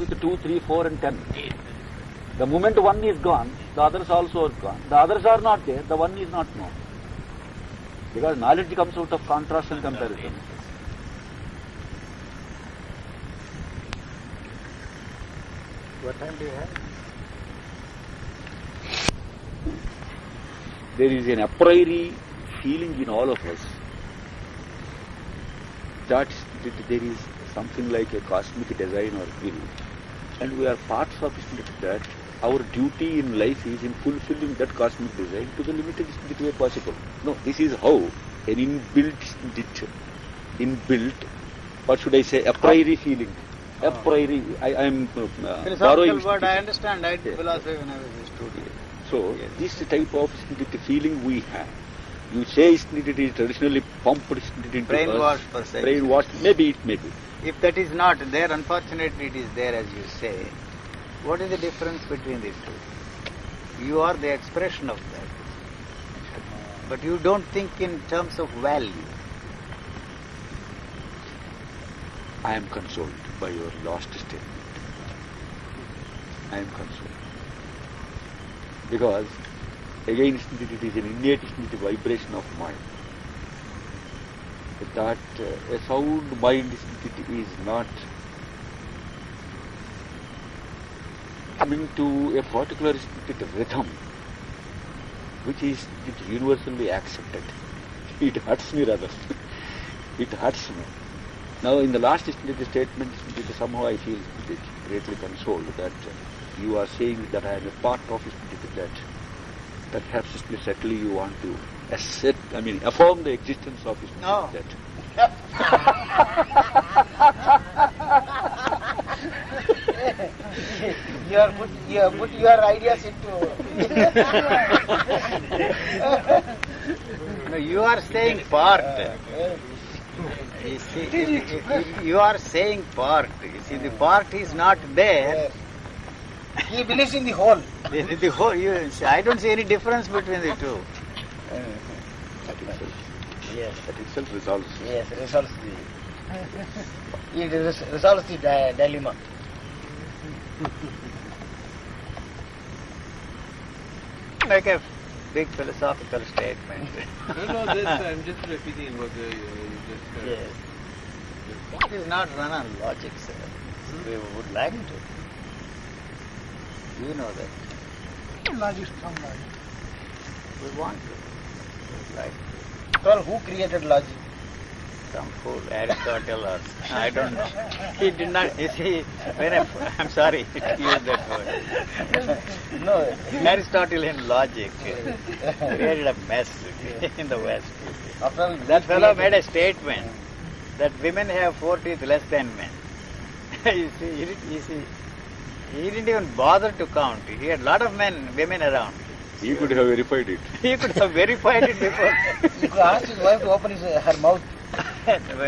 with 2, 3, 4 and 10. The moment one is gone, the others also are gone. The others are not there, the one is not known. Because knowledge comes out of contrast and comparison. What time do you have? There is an a priori feeling in all of us that there is something like a cosmic design or will, and we are parts of that. Our duty in life is in fulfilling that cosmic design to the limited way possible. No, this is how an inbuilt, or should I say, a priori feeling. A priori, I am borrowing. Word, I understand. I did philosophy when I was a student. So, this type of feeling we have. You say it is traditionally pumped into brainwashed per se. Brainwashed, maybe it may be. If that is not there, unfortunately it is there, as you say. What is the difference between these two? You are the expression of that. But you don't think in terms of value. I am consoled by your last statement. I am consoled. Because, again, it is an innate vibration of mind. That a sound mind is not coming to a particular rhythm, which is universally accepted. It hurts me rather. It hurts me. Now, in the last statement, somehow I feel greatly consoled that you are saying that I am a part of that. Perhaps certainly you want to affirm the existence of that. You have put your ideas into. No, you are saying part. You see, you are saying part. You see, the part is not there. He believes in the whole. The whole. I don't see any difference between the two. Yes, that itself resolves. Yes, resolves the. It resolves the dilemma. Like a big philosophical statement. No, this I'm just repeating what you just. Yes. It is not run on logic, sir. We would like to. You know that. Logic, strong logic. We want to. We would like to. Well, who created logic? Some fool, Aristotle or I don't know. He did not. You see, I'm sorry to use that word. No. Aristotle in logic created a mess in the West. After all, That fellow made a statement that women have 4 teeth less than men. You see, he didn't even bother to count. He had a lot of women around. He could have verified it. He could have verified it before. he could ask his wife to open her mouth.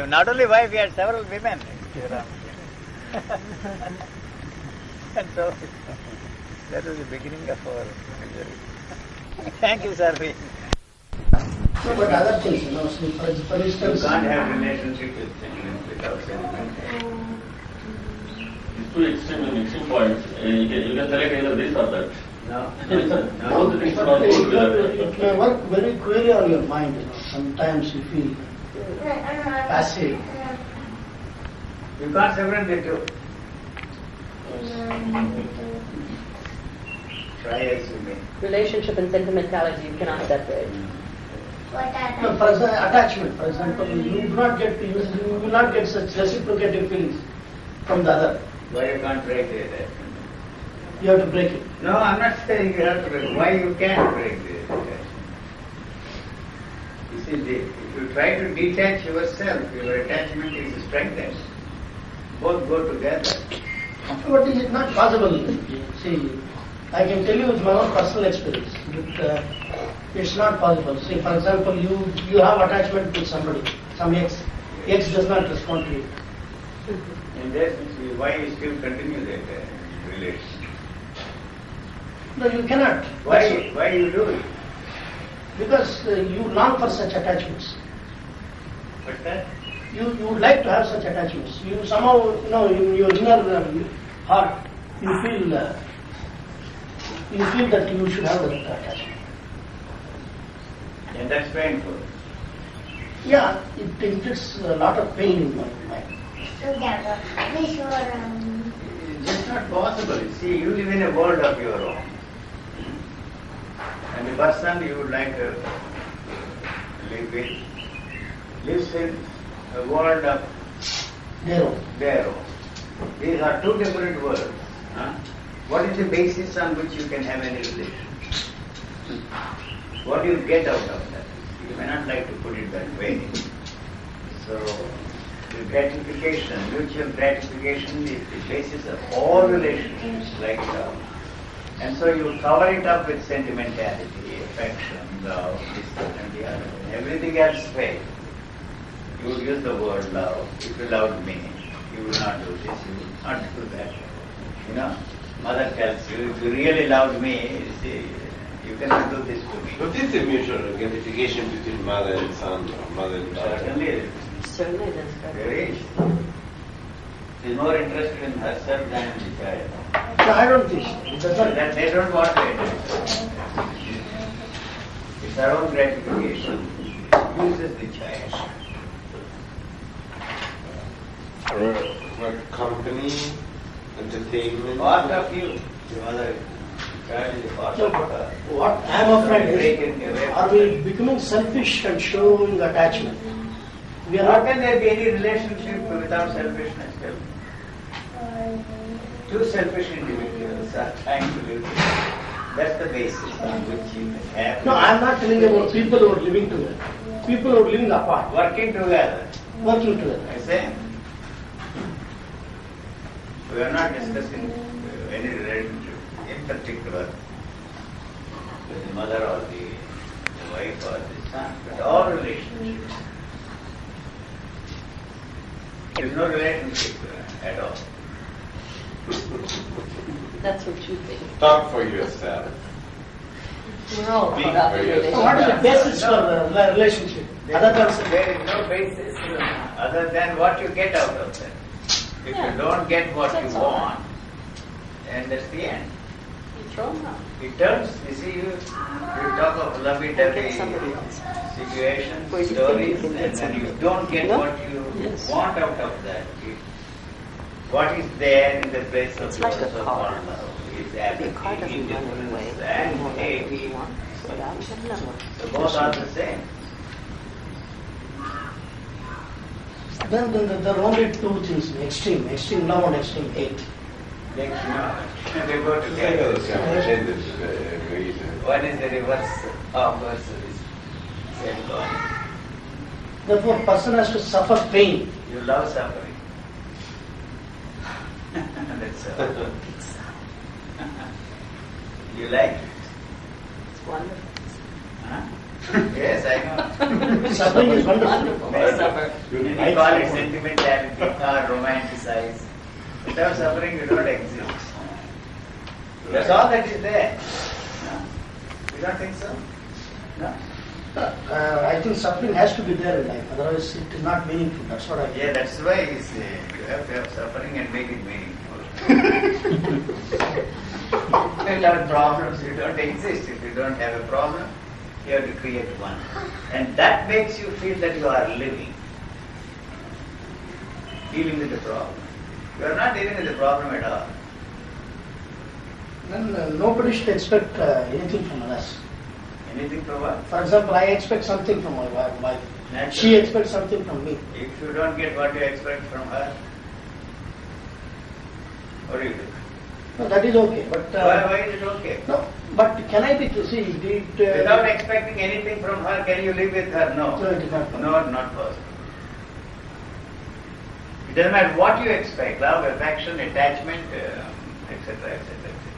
Not only wife, he had several women. And so, that was the beginning of our misery. Thank you, sir. No, but other things, for instance. You can't have relationship with sentiment without sentiment. These two extreme points, you can select either this or that. No. Both the things are not good together. It may work very queerly on your mind. Sometimes you feel passive. You can't separate the two. Try as you may. Relationship and sentimentality you cannot separate. No, for example, attachment, for example, you will not get such reciprocative feelings from the other. Why you can't break the attachment? You have to break it. No, I'm not saying you have to break. Why you can't break the attachment? You see, if you try to detach yourself, your attachment is strengthened. Both go together. But is it not possible? See, I can tell you with my own personal experience that it's not possible. See, for example, you have attachment to somebody, some ex. Ex does not respond to you. In that sense, why you still continue that relation? No, you cannot. Why you do it? Because you long for such attachments. What's that? You would like to have such attachments. You somehow, in your inner or you feel that you should have that attachment. And that's painful. Yeah, it inflicts a lot of pain in my mind. It's just not possible. See, you live in a world of your own. And the person you would like to live with lives in a world of their own. These are two different worlds. Huh? What is the basis on which you can have any relation? What do you get out of that? You may not like to put it that way. So, the gratification, mutual gratification is the basis of all relationships like love. And so you cover it up with sentimentality, affection, love, this and the other. Everything else fails. You would use the word love. If you loved me, you will not do this, you will not do that. You know, mother tells you, if you really loved me, you see, you cannot do this to me. But this is mutual gratification between mother and son, or mother and child. Certainly that's There is. She is more interested in herself than in the child. No, I don't think so. It does not. That they don't want it. It's her own gratification. Uses the child. What company, entertainment. Part of you. The mother, child is a part So, of her. what I am afraid Taken is, away are from we her. becoming selfish and showing attachment? We are How not. can there be any relationship without selfishness? Tell me. Two selfish individuals are trying to live together. That's the basis on which you can have. No, I am not telling about people who are living together. People who are living apart, Working together. working together. I say. We are not discussing any relationship in particular with the mother or the wife or the son, but all relationships. There is no relationship at all. That's what you think. Talk for yourself. We're all Speak caught up for in yourself. So what is the basis for the relationship? Other than There is no basis other than what you get out of that. If you don't get what you want, then that's the end. You throw them out. It turns, you see, you talk of lovey-dovey Get somebody else. situations, Where you think stories, you can and get then somebody. you don't get No? what you Yes. want out of that. What is there in the place of It's like yours a of car. love is The apathy, car doesn't run anyway. indifference, You and won't have what hate. you want. But I'll get another one. So both are the same. then there are only two things: extreme love and extreme hate. They go together. One is the reverse of versus same coin. Therefore, person has to suffer pain. You love suffering. That's all. You like it? It's wonderful. Huh? Yes, I know. Suffering is wonderful. Many suffer. We call it sentimentality or romanticize. Without suffering, you don't exist. That's all that is there. No? You don't think so? No? I think suffering has to be there in life, otherwise it is not meaningful. That's what I feel. Yeah, that's why you say you have to have suffering and make it meaningful. Without problems, you don't exist. If you don't have a problem, you have to create one. And that makes you feel that you are living. Dealing with the problem. You are not dealing with the problem at all. Then nobody should expect anything from others. Anything from what? For example, I expect something from my wife. Naturally. She expects something from me. If you don't get what you expect from her, what do you do? No, that is okay. But Why is it okay? no, but can I be Without expecting anything from her, can you live with her? No. No, it is not possible. No, not possible. It doesn't matter what you expect, love, affection, attachment, etc., etc.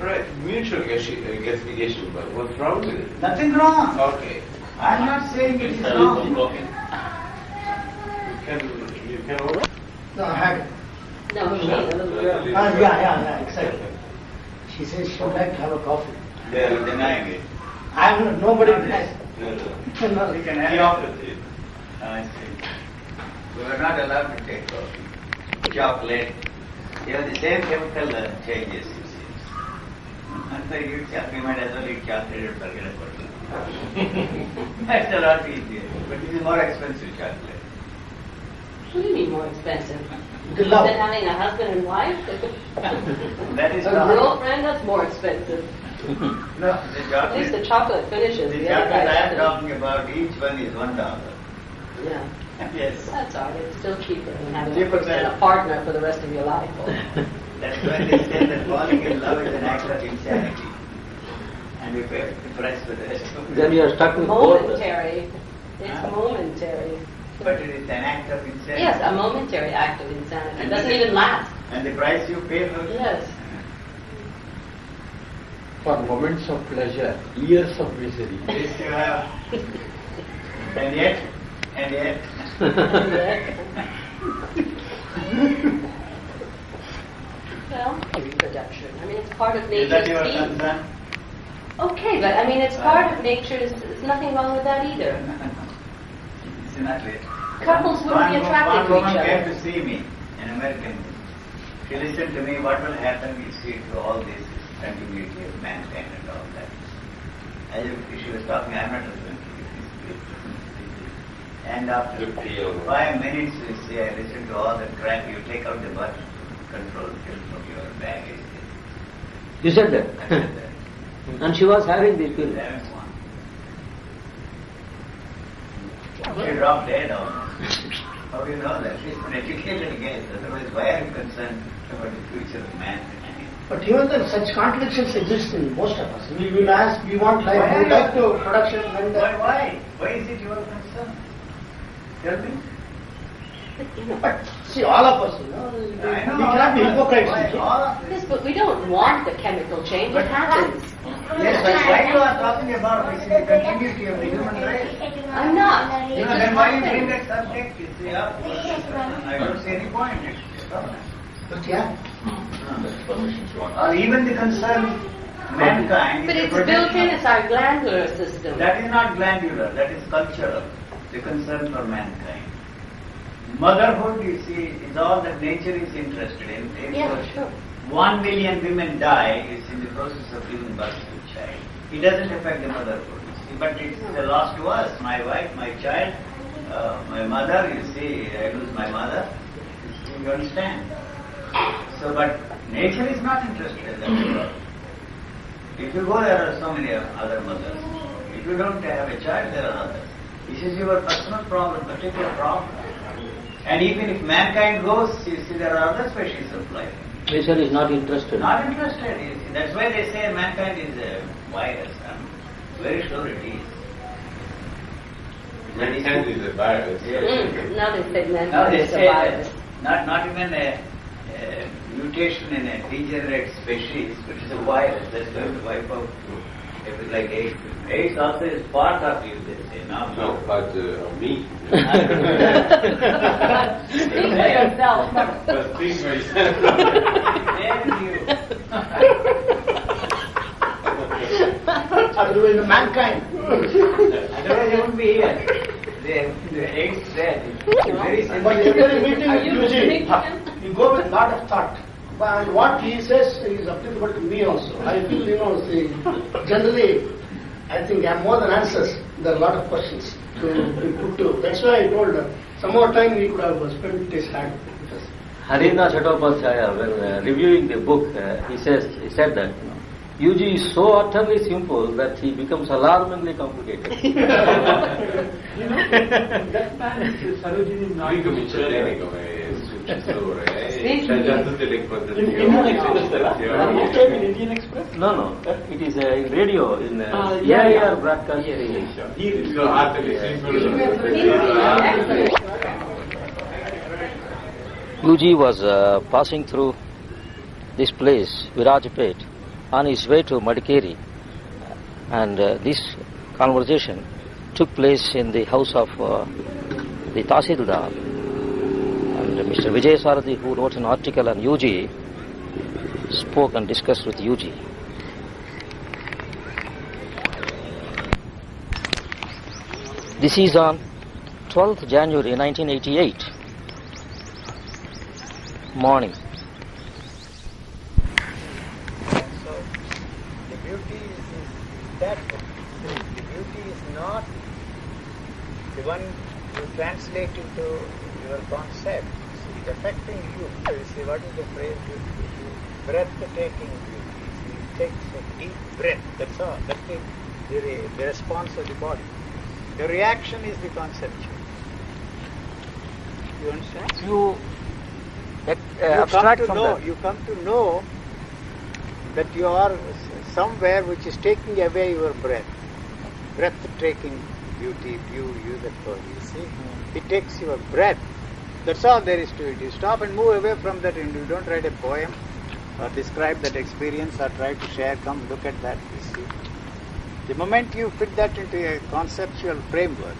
Right, mutual gratification, but what's wrong with it? Nothing wrong. Okay. I'm not saying it is wrong. You can order. No, I had it. No, she, the little girl. Yeah, exactly. She says she would like to have a coffee. They are denying it. Nobody No, denies. No. We can have He offered it. I see. We were not allowed to take coffee. Chocolate. You have the same chemical changes, you see. And so you might as well eat chocolate and forget about it. That's a lot easier. But it is more expensive chocolate. What do you mean more expensive? The love. Than having a husband and wife? That is A not. girlfriend, that's more expensive. No, At least the chocolate finishes. the The other chocolate I am guy talking about, each one is $1. Yeah. Yes. That's all right. It's still cheaper than having Cheaper a than- partner for the rest of your life. That's why they say that falling in love is an act of insanity. And we pay the price for the rest of Then you are stuck with both. Momentary. It's momentary. But it is an act of insanity. Yes, a momentary act of insanity. It And doesn't the- even last. And the price you pay for it. Yes. For moments of pleasure, years of misery. Yes, you have. And yet. Well, reproduction. I mean, it's part of Is that nature's your scheme. concern? Okay, but I mean, it's part of nature. There's nothing wrong with that either. It's not it. Couples wouldn't be attracted One to woman each came other. to see me, an American. She listened to me, what will happen, you see, to all this continuity of mankind and all that. As if she was talking, I'm not listening to you. And after 5 minutes, you see, I listened to all the crap, you take out the button, control pill from your baggage. You said that? I said that. And she was having the pill. There is one. She dropped dead almost. How do you know that? She's an educated guest. Otherwise, why are you concerned about the future of mankind? But even then, such contradictions exist in most of us. We will ask, we want life, Why we are like you- to production, and Why? Why is it your concern? Tell me. but see, all of us, we cannot be hypocrites. Why? you see. All of this. Yes, but we don't want the chemical change. It happens. Yes, but why you are talking about this is the continuity of the human race? I'm not. You It know, just then why you bring happens. that subject? You see, up. I don't see any point. It's a problem. But yeah, Or even the concern mankind. But is it's the built protection in. of- It's our glandular system. That is not glandular, that is cultural, the concern for mankind. Motherhood, you see, is all that nature is interested in. Yeah, sure. 1 million women die is in the process of giving birth to a child. It doesn't affect the motherhood, you see, but it's a loss to us. My wife, my child, my mother, you see, I lose my mother. You understand? So, but nature is not interested in that. If you go, there are so many other mothers. If you don't have a child, there are others. This is your personal problem, particular problem. And even if mankind goes, you see, there are other species of life. Nature is not interested. Not interested, you see. That's why they say mankind is a virus. I'm very sure it is. Mankind is a virus. Now they say Now mankind they is a say virus. that not even a mutation in a degenerate species, which is a virus that's going to wipe out everything like AIDS. AIDS also is part of you, they say. No, but me. Speak for yourself. But speak for yourself. Damn you. otherwise mankind. Otherwise you won't be here. The AIDS dead. Very simple. But every meeting Are with you Yuji, listening to him? you go with a lot of thought. And what he says is applicable to me also. I feel, generally, I think I have more than answers. There are a lot of questions to be put to. That's why I told her, some more time we could have spent this time. Harina Chattopadhyaya, when reviewing the book, he said that Yuji is so utterly simple that he becomes alarmingly complicated. That man is Sarojini not. Ricomincerei come successore. C'è già tutte le quotazioni. Indian Express, in Indian Express? No. It is in radio, in AIR broadcasting. He is so utterly simple. Excellent. Yuji was passing through this place, Virajpet, on his way to Madikeri, and this conversation took place in the house of the Tahsildar, and Mr. Vijay Sarathi, who wrote an article on Yuji, spoke and discussed with Yuji. This is on 12th January 1988, morning. beauty is that. The beauty is not the one you translate into your concept. It's affecting you. You see, what is the phrase? Breathtaking beauty. See, it takes a deep breath. That's all. That's the response of the body. The reaction is the conceptual. You understand? You abstract from that. You come to know that you are somewhere which is taking away your breath. Breathtaking beauty, if you use that word, you see. It takes your breath. That's all there is to it. You stop and move away from that, and you don't write a poem or describe that experience or try to share. Come look at that, you see. The moment you fit that into a conceptual framework,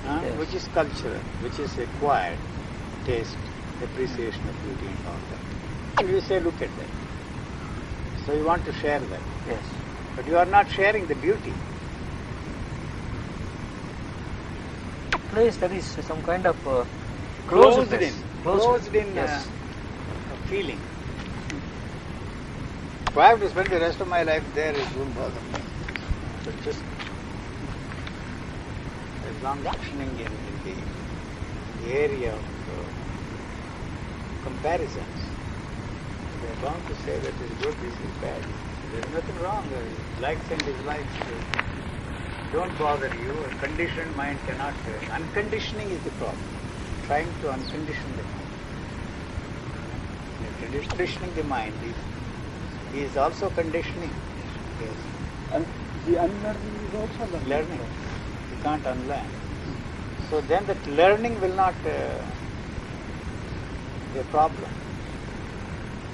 Yes. which is cultural, which is acquired, taste, appreciation of beauty and all that, and you say, look at that. So you want to share that. Yes. But you are not sharing the beauty. Place that is some kind of Closed closedness. in Yes. feeling. If I have to spend the rest of my life there, it won't bother me. But just as long as functioning in the area of comparisons, they are bound to say that this is good, this is bad. There is nothing wrong. Likes and dislikes don't bother you. A conditioned mind cannot. Unconditioning is the problem. Trying to uncondition the mind. Conditioning the mind is also conditioning. Yes. And the unlearning is also Learning. You can't unlearn. So then that learning will not be a problem.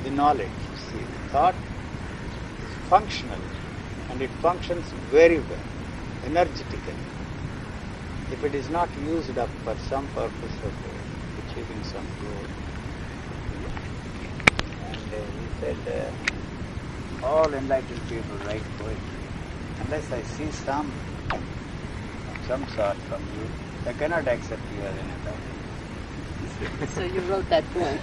The knowledge, you see, the thought is functional and it functions very well, energetically. If it is not used up for some purpose of achieving some goal. And he said, all enlightened people write poetry. Unless I see some sort from you, I cannot accept you as an enlightened. So you wrote that poem.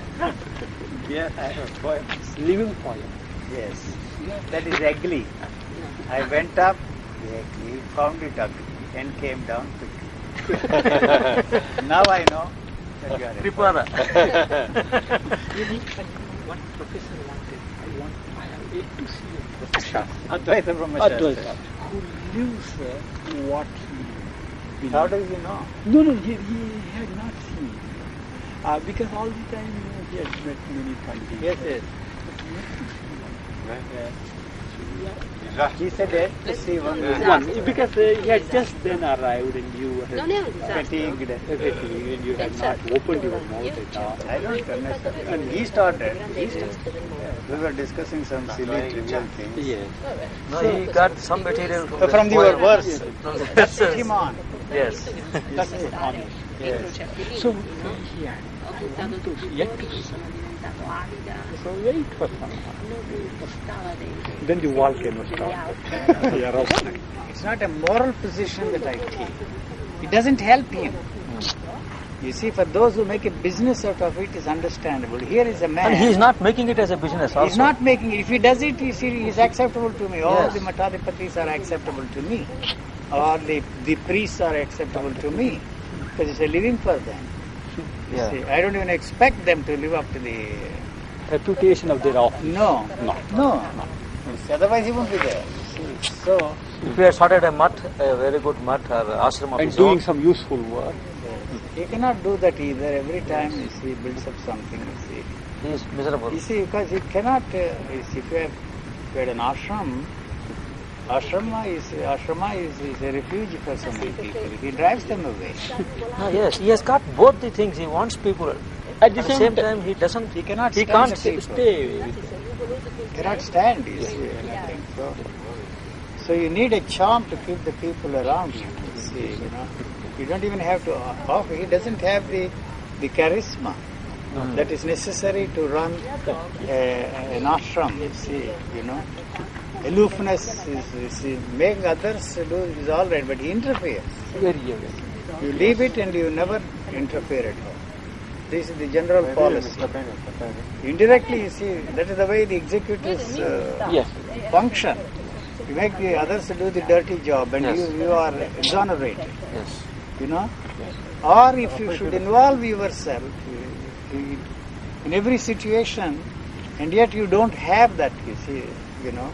Yeah, I have a poem. living poem. Yes, that is ugly. I went up, ugly, found it ugly, and came down quickly. Now I know that you are a Tripura. One professor wanted, I have yet to see a professor. Advaita Brahmashastra. Advaita, who lives what he believes. How does he know? No, he had not seen. Because all the time he had met many times. Yes. Yeah. He said to see one. Because he had just then arrived and you were Fatigued. and you had not opened your mouth at all. I don't understand. And he started. We were discussing some silly, trivial things. Yes. No, he got some material from, From your verse. From the That's set him on. Yes. That's it. Yes. So he had, I want to yet to see. So wait for some time. Then the volcano started. They are opening. It's not a moral position that I take. It doesn't help him. You see, for those who make a business out of it, is understandable. Here is a man. And he is not making it as a business also. He's not making it. If he does it, he is acceptable to me. All Yes. the Matadipatis are acceptable to me. Or the priests are acceptable to me. Because it's a living for them. You Yeah. see, I don't even expect them to live up to the... Reputation of their office. No. Otherwise he won't be there. You see. So, If we had started a mutt, a very good mutt or ashram of And his doing own, some useful work. he cannot do that either. Every time you see, he builds up something, you see. he is miserable. You see, because he cannot, you see, if you had an ashram, ashrama is a refuge for so many people. He drives them away. Yes, he has got both the things. He wants people. At the same time, he doesn't. He cannot He stand can't the people. Stay with them. He cannot stand, you see, anything. So you need a charm to keep the people around you. You see, you know. You don't even have to offer. He doesn't have the charisma that is necessary to run an ashram, you see, you know. Aloofness is making others do is all right, but he interferes. Very. You leave it and you never interfere at all. This is the general policy. Indirectly, you see, that is the way the executives Yes. function. You make the others do the dirty job and Yes. you are exonerated. Yes. You know? Or if you should involve yourself in every situation and yet you don't have that, you see, you know,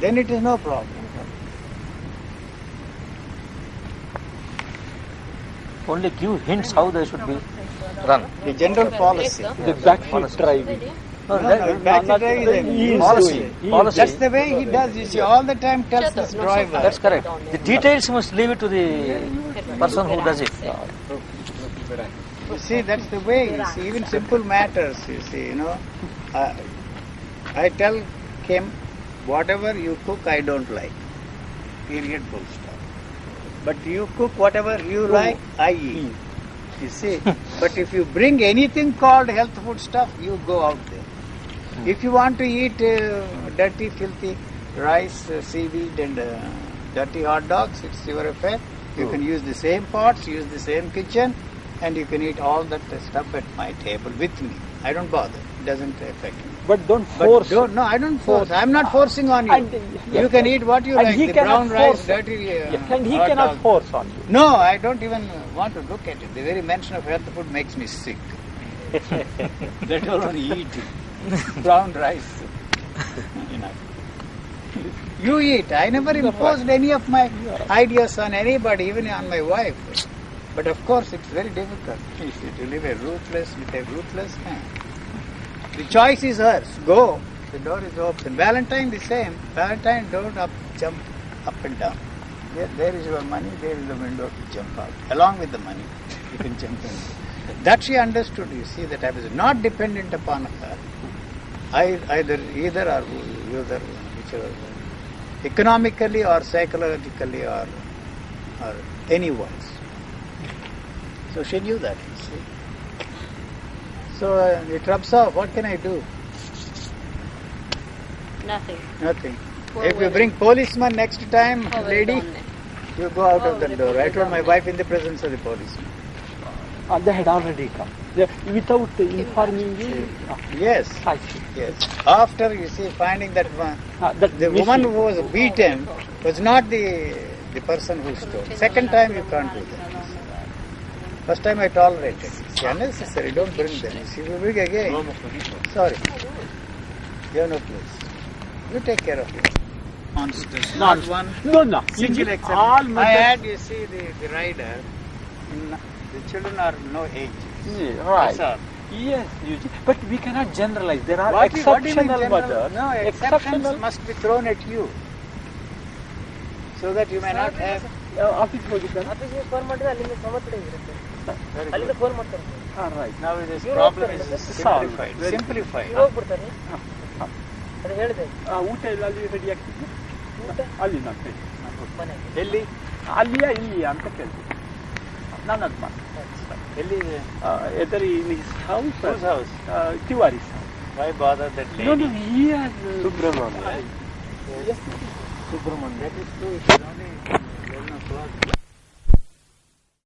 then it is no problem. Only give hints how they should be run. The general policy. The backseat driving. No, Backseat drive is He is policy. doing. Policy. That's the way he does. You see, all the time tells this driver. That's correct. The details must leave it to the person who does it. You see, that's the way. You see, even simple matters. You see, you know, I tell him, whatever you cook, I don't like. Period. Full stop. But you cook whatever you like, I eat. You see, but if you bring anything called health food stuff, you go out there. If you want to eat dirty, filthy rice, seaweed and dirty hot dogs, it's your affair. You can use the same pots, use the same kitchen, and you can eat all that stuff at my table with me. I don't bother. It doesn't affect me. But don't But force. no, I don't force. I'm not forcing on you. And, You can eat what you And like. he The cannot brown rice, force. dirty And he hot cannot dog. force on you. No, I don't even want to look at it. The very mention of health food makes me sick. Let alone eating. Brown rice. Enough. You eat. I never imposed any of my ideas on anybody, even on my wife. But of course, it's very difficult. You see, to live a ruthless with a ruthless man. The choice is hers. Go. The door is open. Valentine the same. Valentine don't jump up and down. There is your money, there is the window to jump out. Along with the money, you can jump in. That she understood, you see, that I was not dependent upon her. Either or whichever, economically or psychologically or anywise. So she knew that, you see. So it rubs off. What can I do? Nothing. Nothing. Poor If you women. bring policeman next time, Oh, well lady, done. you go out of Oh, the well door. I done. told my wife in the presence of the policeman. They had already come. Without informing you. Yes, I see. yes. After, you see, finding that one, That the missing. woman who was beaten was not the person who stole. Second time you can't do that. First time I tolerated. It's unnecessary. Don't bring them. You see, if you bring again, sorry. You have no place. You take care of it. Monsters. Not one No. single All exception. I methods. had, you see, the rider. The children are no age. Yeah, right. That's all. Yes, Yuji. But we cannot generalize. There are What do you mean exceptional general? mothers. No, Exceptional. exceptions must be thrown at you. So that you may not have. ಆಫೀಸ್ಗೆ ಹೋಗಿದ್ದಾರೆ. Very good. Right. Now this problem is simplified. Very- Simplified. ಊಟ ಎಲ್ಲ ಅಲ್ಲಿ ready ಆಗ್ತಿದೆ. ಅಲ್ಲಿ ನಾನು ಹೇಳ್ತೀನಿ. ಎಲ್ಲಿ ಅಲ್ಲಿಯಾ ಇಲ್ಲಿಯಾ ಅಂತ ಕೇಳ್ತೀನಿ. ನಾನು ಅದು ಮಾಡ್ತೀನಿ. ಎಲ್ಲಿ ಎದರಿ his house. Whose house? Tiwari's house. Why bother that lady? No, he has. Subramania. Yes. Subramania. That is true. It is only 11 o'clock.